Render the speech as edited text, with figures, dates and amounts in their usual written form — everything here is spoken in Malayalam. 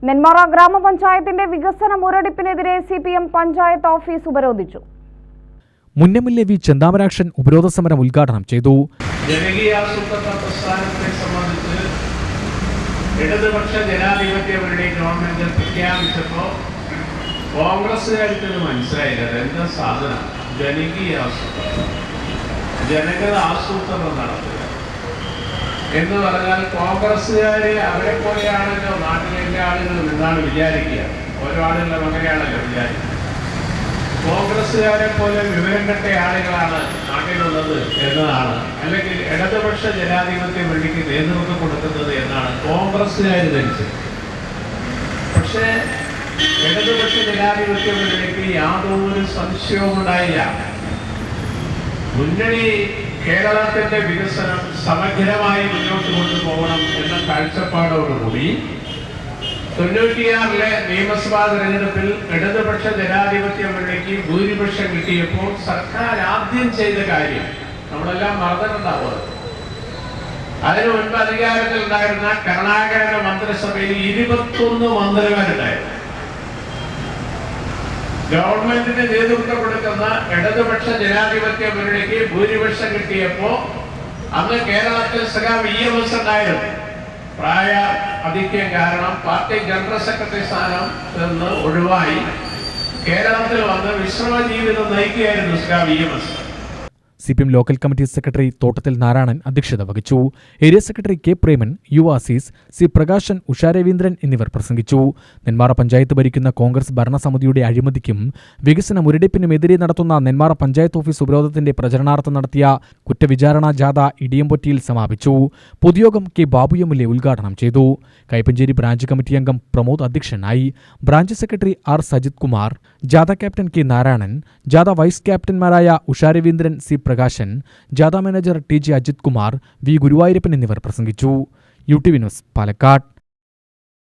നെന്മാറ ഗ്രാമപഞ്ചായത്തിന്റെ വികസന മുരടിപ്പിനെതിരെ CPM പഞ്ചായത്ത് ഓഫീസ് ഉപരോധിച്ചു. മുന്നമല്ലെ വി ചെന്താമരാക്ഷൻ ഉപരോധ സമരം ഉദ്ഘാടനം ചെയ്തു. ജനകീയാസൂത്രണ പ്രസ്ഥാനത്തെ സംബന്ധിച്ച് ഇടതുപക്ഷ ജനാധിപത്യ മുന്നണി ഗവൺമെന്റ് പ്രഖ്യാപിച്ചപ്പോൾ കോൺഗ്രസുകാർക്ക് മനസ്സിലായില്ല എന്താ സാധനം. ജനകീയാസൂത്രണം, ജനകീയ ആസൂത്രണം നടത്തുക എന്ന് പറഞ്ഞാൽ കോൺഗ്രസ്സുകാര് അവരെ പോലെയാണല്ലോ നാട്ടിലെ എല്ലാ ആളുകളും എന്നാണ് വിചാരിക്കുക. ഓരോ ആളുകളും അങ്ങനെയാണല്ലോ വിചാരിക്കുക. കോൺഗ്രസ്സുകാരെ പോലെ വിവരം കെട്ട ആളുകളാണ് നാട്ടിലുള്ളത് എന്നതാണ്, അല്ലെങ്കിൽ ഇടതുപക്ഷ ജനാധിപത്യ മുന്നണിക്ക് നേതൃത്വം കൊടുക്കുന്നത് എന്നാണ് കോൺഗ്രസ്സുകാർ ധരിച്ചത്. പക്ഷേ ഇടതുപക്ഷ ജനാധിപത്യ മുന്നണിക്ക് യാതൊരു സംശയവും ഉണ്ടായില്ല. മുന്നണി കേരളത്തിന്റെ വികസനം സമഗ്രമായി മുന്നോട്ട് കൊണ്ടുപോകണം എന്ന കാഴ്ചപ്പാടോടുകൂടി 96-ലെ നിയമസഭാ തെരഞ്ഞെടുപ്പിൽ ഇടതുപക്ഷ ജനാധിപത്യ മുന്നണിക്ക് ഭൂരിപക്ഷം കിട്ടിയപ്പോൾ സർക്കാർ ആദ്യം ചെയ്ത കാര്യം നമ്മളെല്ലാം മറന്നിട്ടുണ്ടാവുക. അതിനു മുൻപ് അധികാരത്തിൽ ഉണ്ടായിരുന്ന കരുണാകരന്റെ മന്ത്രിസഭയിൽ 21 മന്ത്രിമാരുണ്ടായിരുന്നു. ഗവൺമെന്റിന് നേതൃത്വം കൊടുക്കുന്ന ഇടതുപക്ഷ ജനാധിപത്യ മുന്നണിക്ക് ഭൂരിപക്ഷം കിട്ടിയപ്പോ അന്ന് കേരളത്തിൽ EMS ഉണ്ടായിരുന്നു. പ്രായ അധിക്യം കാരണം പാർട്ടി ജനറൽ സെക്രട്ടറി സ്ഥാനം നിന്ന് ഒഴിവായി കേരളത്തിൽ വന്ന് വിശ്രമ ജീവിതം നയിക്കുകയായിരുന്നു EMS. CPM local committee secretary Thottathil Narayanan അധ്യക്ഷത വഹിച്ചു. Area secretary K. Preman, U Azeez, C. Prakashan, Usha Raveendran എന്നിവർ പ്രസംഗിച്ചു. നെന്മാറ പഞ്ചായത്ത് ഭരിക്കുന്ന കോൺഗ്രസ് ഭരണസമിതിയുടെ അഴിമതിക്കും വികസന മുരടിപ്പിനുമെതിരെ നടത്തുന്ന നെന്മാറ പഞ്ചായത്ത് ഓഫീസ് ഉപരോധത്തിന്റെ പ്രചരണാർത്ഥം നടത്തിയ കുറ്റവിചാരണ ജാഥ ഇടിയമ്പൊറ്റിയിൽ സമാപിച്ചു. പൊതുയോഗം K. ബാബുയമുല്ലെ ഉദ്ഘാടനം ചെയ്തു. കൈപ്പഞ്ചേരി ബ്രാഞ്ച് കമ്മിറ്റി അംഗം പ്രമോദ് അധ്യക്ഷനായി. Branch secretary R. Sajith Kumar, ജാഥ ക്യാപ്റ്റൻ K. നാരായണൻ, ജാഥ വൈസ് ക്യാപ്റ്റന്മാരായ ഉഷാ രവീന്ദ്രൻ, C. പ്രകാശൻ, ജാഥ manager TG Ajith Kumar, V. Guruvayurappan എന്നിവർ പ്രസംഗിച്ചു. UTV news, Palakkad.